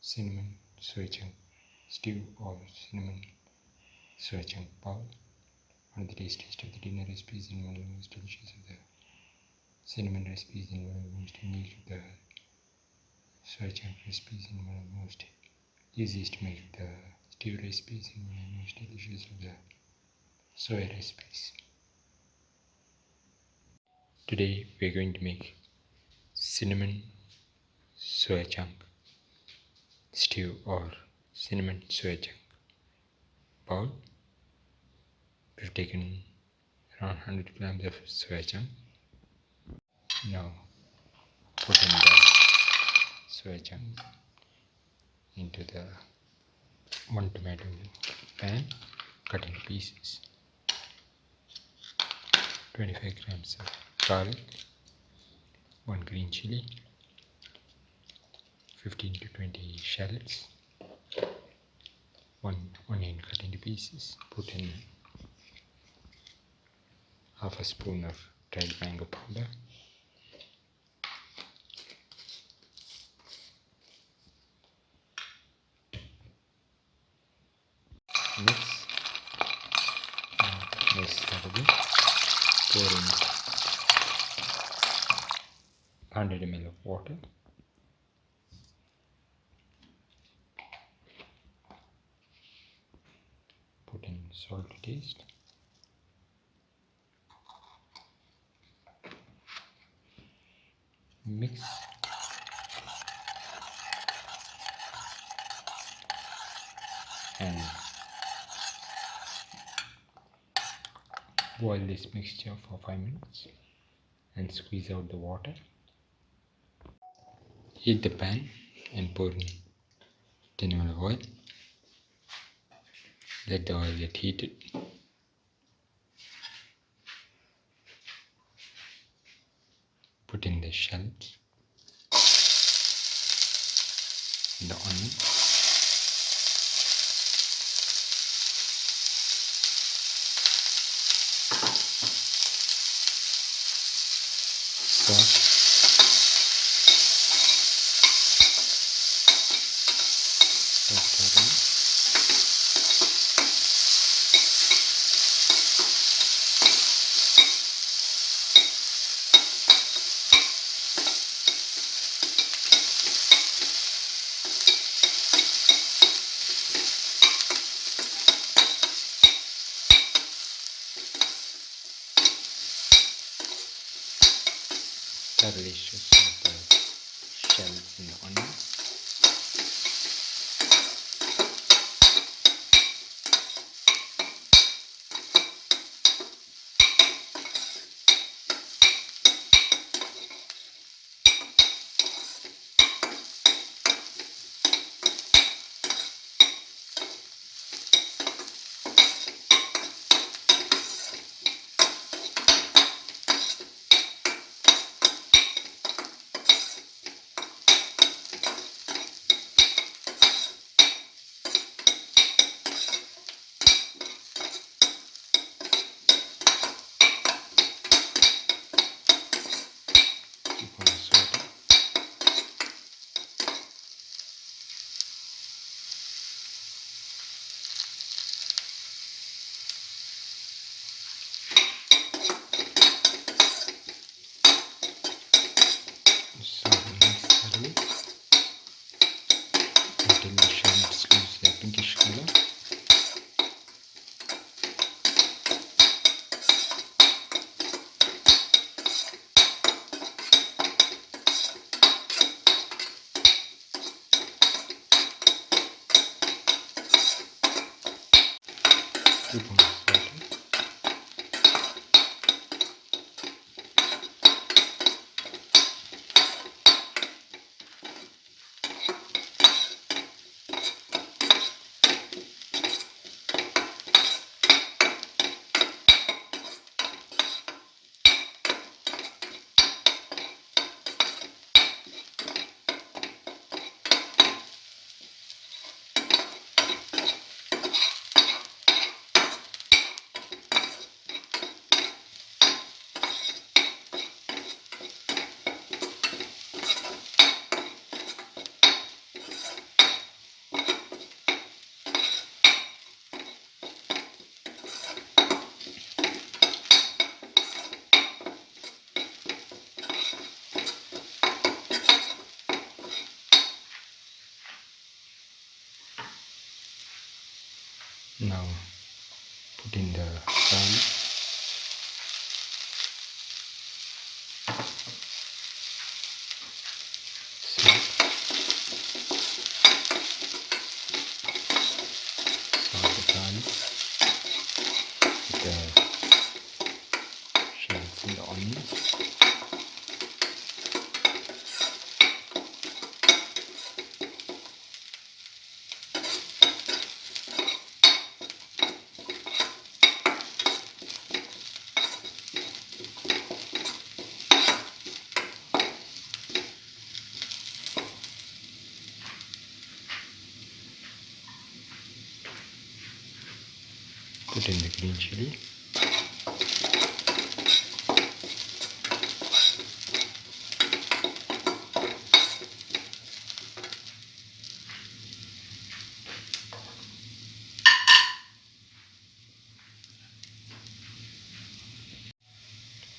Cinnamon Soy Chunk Stew or Cinnamon Soy Chunk Bowl. One of the tastiest of the dinner recipes and one of the most delicious of the cinnamon recipes and one of the most unique of the soy chunk recipes and one of the most easiest to make of the stew recipes and one of the most delicious of the soy recipes. Today we are going to make cinnamon soy chunk stew or cinnamon soy chunk bowl. We've taken around 100 grams of soy chunk. Now put in the soy chunk into the 1 tomato pan, cut into pieces, 25 grams of garlic, 1 green chili, 15 to 20 shallots, 1 onion cut into pieces. Put in half a spoon of dried mango powder, mix that a bit. Pour in 100 ml of water, put in salt to taste, mix, and boil this mixture for 5 minutes and squeeze out the water. Heat the pan and pour in 10 ml of oil. Let the oil get heated. Put in the shallots and the onion. Sauce. Delicious of the shallots and the onion. Keep on sauteing. Sauteing this thoroughly until the shallots lose their pinkish color. Keep on sauteing. Now put in the garlic. Salt the garlic with the shallots and the onions. Put in the green chili.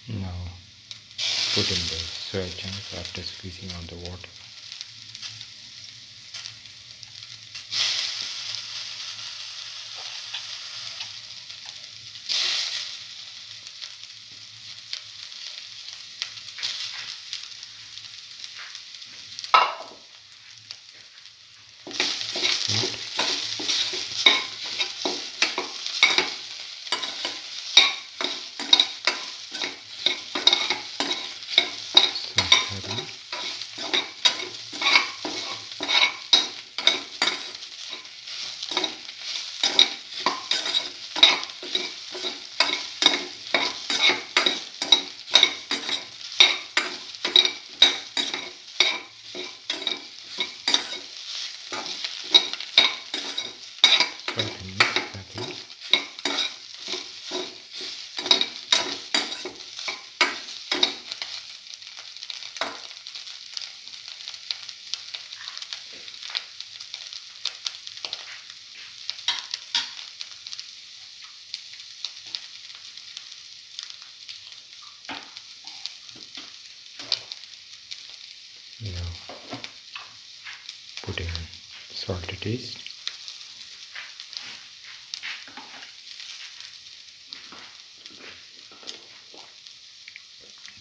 Now put in the soy chunks after squeezing out the water. Now put in salt to taste.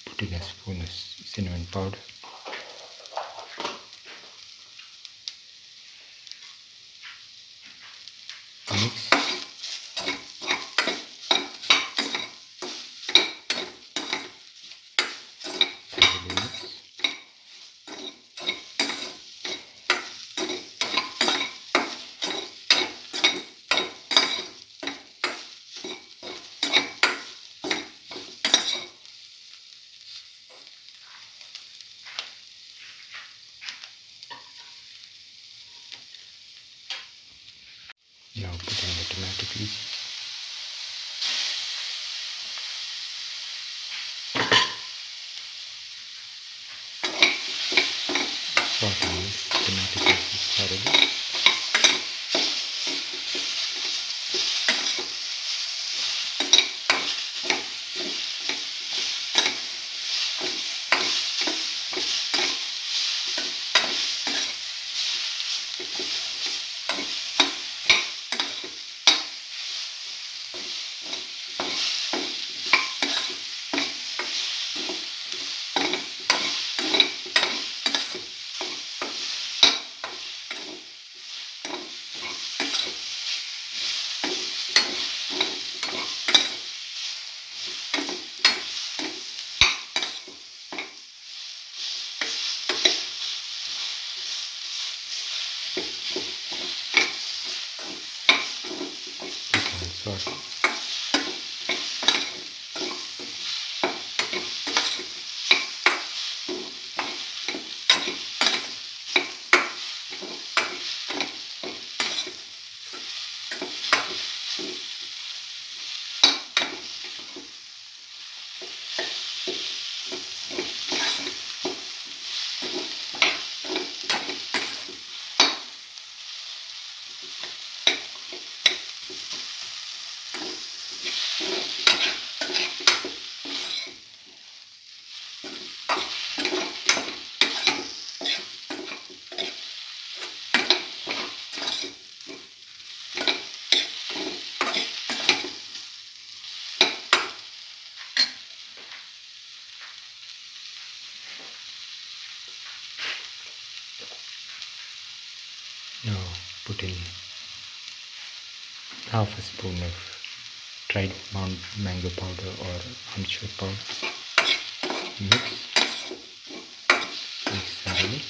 Put in a spoon of cinnamon powder. Mix. Now put in the tomato pieces. Saute the tomato pieces thoroughly. Saute. put in half a spoon of dried mango powder or amchur powder. Mix thoroughly.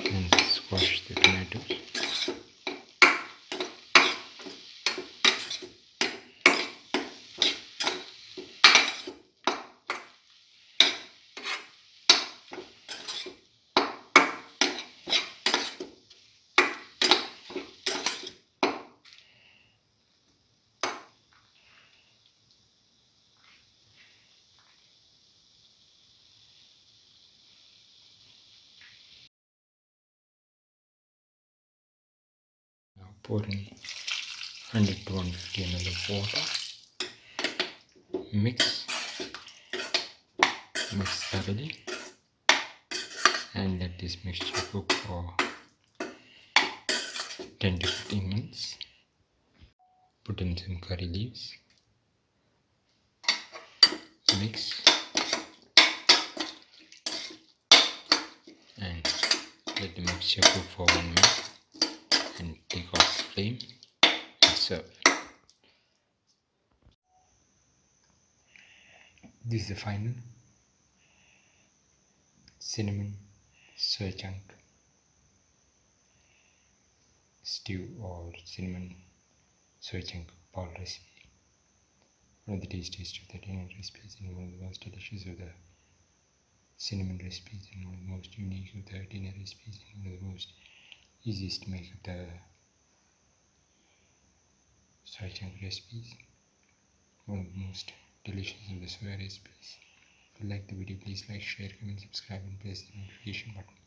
And squash the tomatoes. Now pour in 100 to 150 ml of water. Mix thoroughly and let this mixture cook for 10 to 15 minutes. Put in some curry leaves. Mix and let the mixture cook for 1 minute and take off the flame and serve. This is the final cinnamon soy chunk stew or cinnamon soy chunk bowl recipe. One of the tastiest of the dinner recipes and one of the most delicious of the cinnamon recipes and one of the most unique of the dinner recipes and one of the most easiest to make of the soy chunk recipes. One of the most delicious of the soy recipes. If you like the video, please like, share, comment, subscribe and press the notification button.